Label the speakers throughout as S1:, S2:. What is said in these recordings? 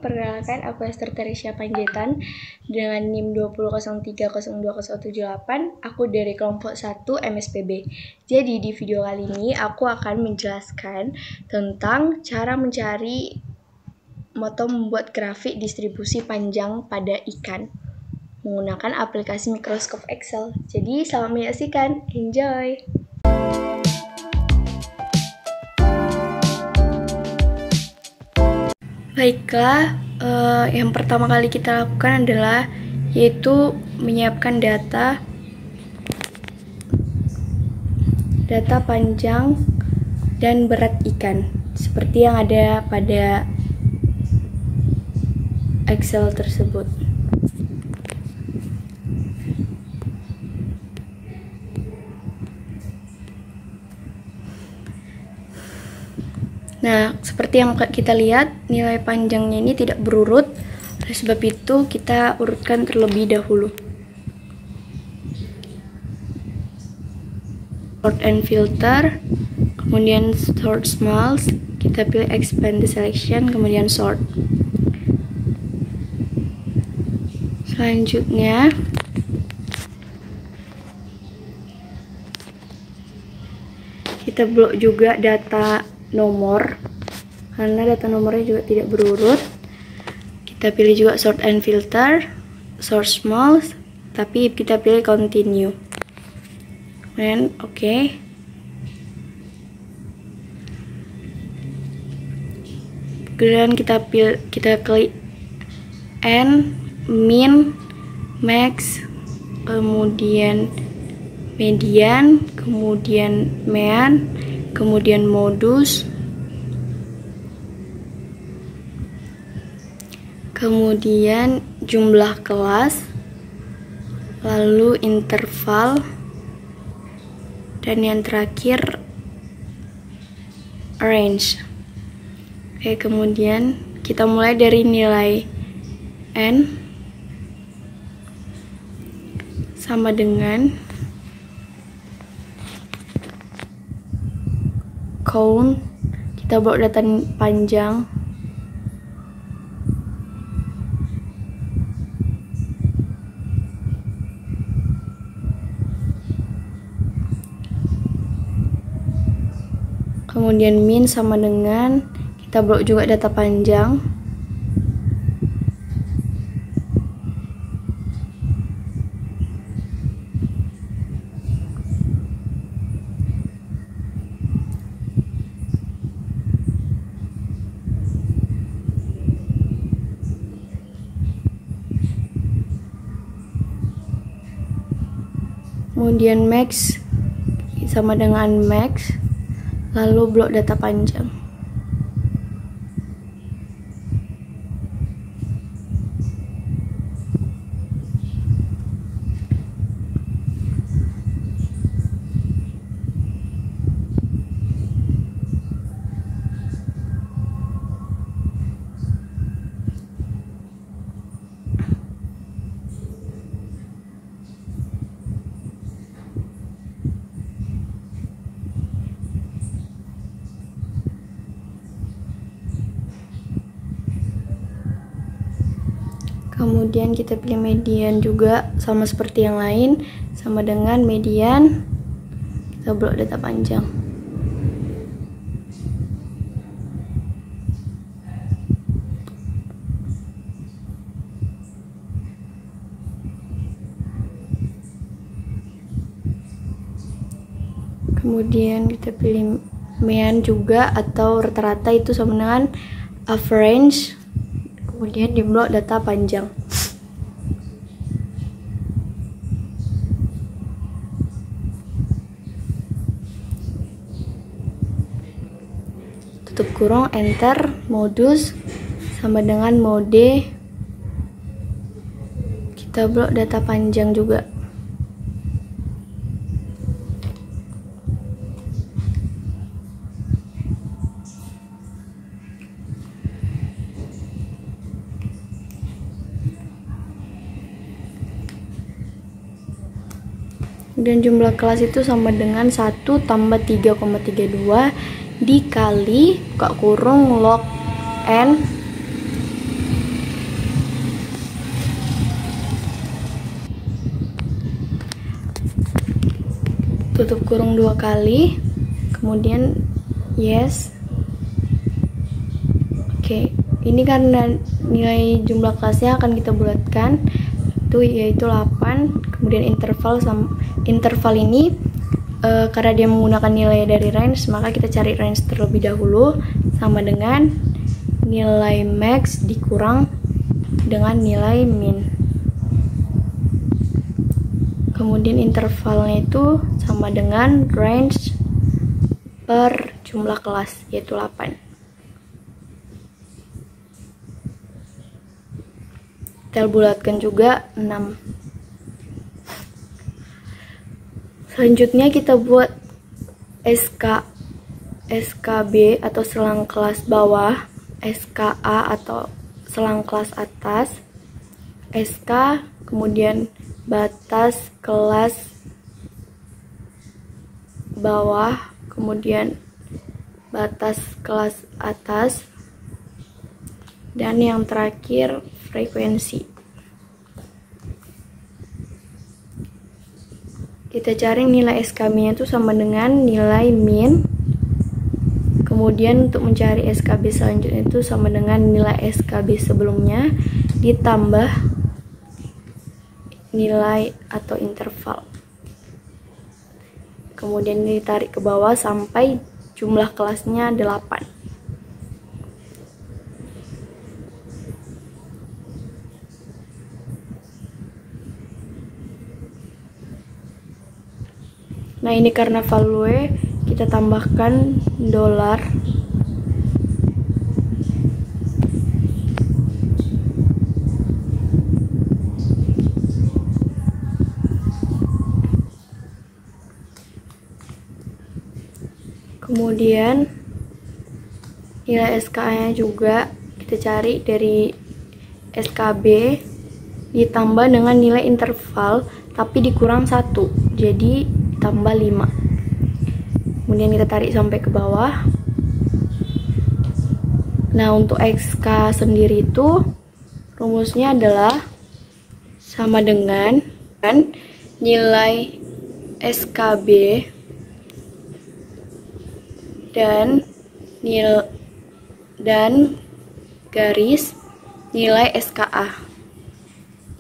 S1: perkenalkan aku Esther Teresia Panjaitan dengan NIM 2003020178. Aku dari kelompok 1 MSPB. Jadi di video kali ini aku akan menjelaskan tentang cara mencari atau membuat grafik distribusi panjang pada ikan menggunakan aplikasi Microsoft Excel. Jadi selamat menyaksikan, enjoy! Baiklah, yang pertama kali kita lakukan adalah yaitu menyiapkan data panjang dan berat ikan seperti yang ada pada Excel tersebut. Nah, seperti yang kita lihat, nilai panjangnya ini tidak berurut. Oleh sebab itu, kita urutkan terlebih dahulu. Sort and filter, kemudian sort small, kita pilih expand the selection, kemudian sort. Selanjutnya, kita blok juga data nomor karena data nomornya juga tidak berurut. Kita pilih juga sort and filter, sort small, tapi kita pilih continue. Kemudian oke. Kemudian kita klik N, min, max, kemudian median, kemudian mean, kemudian modus, kemudian jumlah kelas, lalu interval, dan yang terakhir range. Oke, kemudian kita mulai dari nilai N sama dengan count, kita buat data panjang, kemudian min sama dengan kita buat juga data panjang, kemudian max sama dengan max, lalu blok data panjang. Kemudian kita pilih median juga sama seperti yang lain, sama dengan median, kita blok data panjang. Kemudian kita pilih mean juga atau rata-rata itu sama dengan average. Kemudian di blok data panjang. Tutup kurung, enter, modus sama dengan mode. Kita blok data panjang juga. Dan jumlah kelas itu sama dengan 1 tambah 3,32 dikali buka kurung log n tutup kurung 2 kali, kemudian yes. Oke, ini karena nilai jumlah kelasnya akan kita bulatkan itu yaitu 8, kemudian interval ini karena dia menggunakan nilai dari range, maka kita cari range terlebih dahulu, sama dengan nilai max dikurang dengan nilai min. Kemudian intervalnya itu sama dengan range per jumlah kelas, yaitu 8. Kita bulatkan juga 6. Selanjutnya kita buat SKB atau selang kelas bawah, SKA atau selang kelas atas, SK, kemudian batas kelas bawah, kemudian batas kelas atas, dan yang terakhir frekuensi. Kita cari nilai SKB-nya itu sama dengan nilai min. Kemudian untuk mencari SKB selanjutnya itu sama dengan nilai SKB sebelumnya ditambah nilai atau interval. Kemudian ditarik ke bawah sampai jumlah kelasnya 8. Nah, ini karena value kita tambahkan dolar. Kemudian nilai SKA-nya juga kita cari dari SKB ditambah dengan nilai interval tapi dikurang 1, jadi tambah 5. Kemudian kita tarik sampai ke bawah. Nah, untuk XK sendiri itu rumusnya adalah sama dengan nilai SKB dan garis nilai SKA.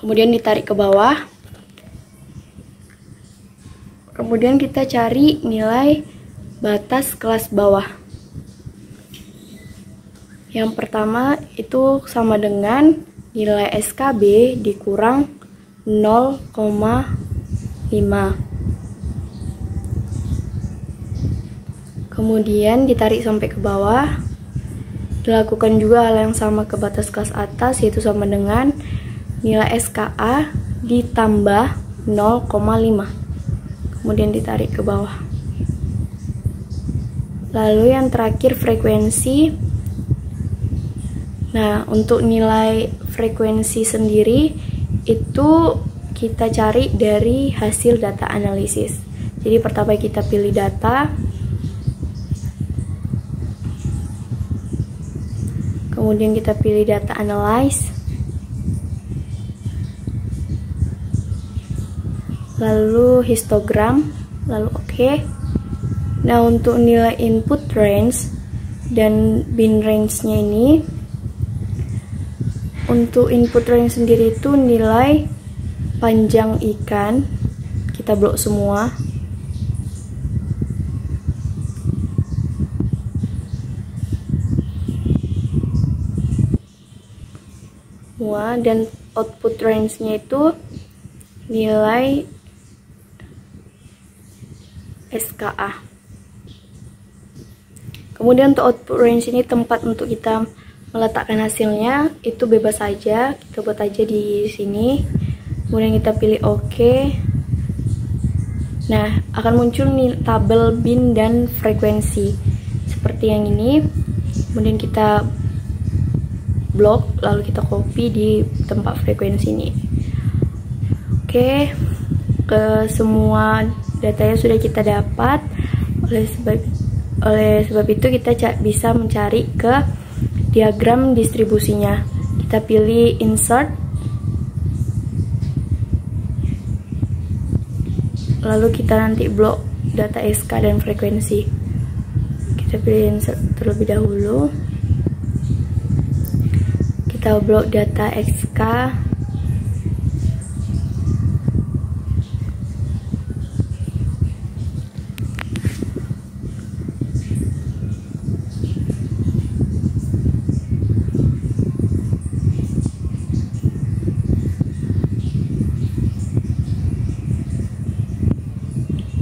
S1: Kemudian ditarik ke bawah. Kemudian kita cari nilai batas kelas bawah. Yang pertama itu sama dengan nilai SKB dikurang 0,5. Kemudian ditarik sampai ke bawah. Dilakukan juga hal yang sama ke batas kelas atas, yaitu sama dengan nilai SKA ditambah 0,5. Kemudian ditarik ke bawah. Lalu yang terakhir frekuensi. Nah, untuk nilai frekuensi sendiri itu kita cari dari hasil data analisis. Jadi pertama kita pilih data, kemudian kita pilih data analyze, lalu histogram, lalu oke. Nah, untuk nilai input range dan bin range-nya ini, untuk input range sendiri itu nilai panjang ikan, kita blok semua. Dan output range-nya itu nilai SKA. Kemudian untuk output range ini tempat untuk kita meletakkan hasilnya itu bebas saja, kita buat aja di sini. Kemudian kita pilih OK. Nah, akan muncul nih tabel bin dan frekuensi seperti yang ini. Kemudian kita blok, lalu kita copy di tempat frekuensi ini. Oke, ke semua datanya sudah kita dapat. Oleh sebab itu kita bisa mencari ke diagram distribusinya. Kita pilih insert, lalu kita nanti blok data SK dan frekuensi. Kita pilih terlebih dahulu. Kita blok data SK.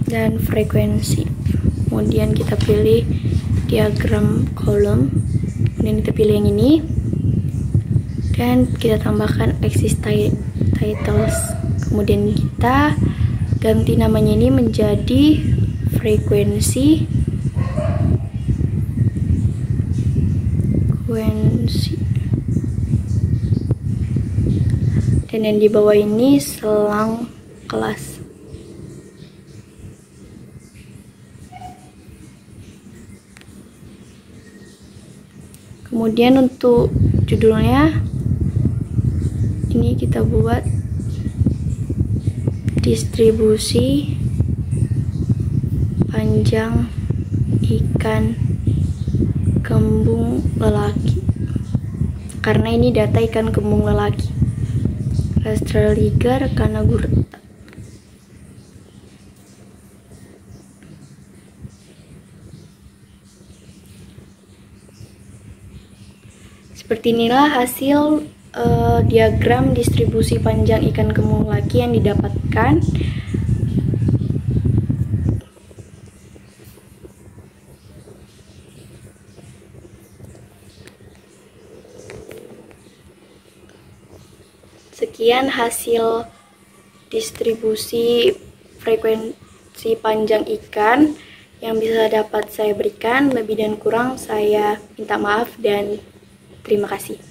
S1: Dan frekuensi. Kemudian kita pilih diagram kolom. Kemudian kita pilih yang ini. Dan kita tambahkan exist titles. Kemudian kita ganti namanya ini menjadi frekuensi. Dan yang di bawah ini selang kelas. Kemudian untuk judulnya ini kita buat distribusi panjang ikan kembung lelaki, karena ini data ikan kembung lelaki. Rastraliger kanagurta. Seperti inilah hasil diagram distribusi panjang ikan kembung lelaki yang didapatkan. Sekian hasil distribusi frekuensi panjang ikan yang bisa dapat saya berikan. Lebih dan kurang saya minta maaf dan terima kasih.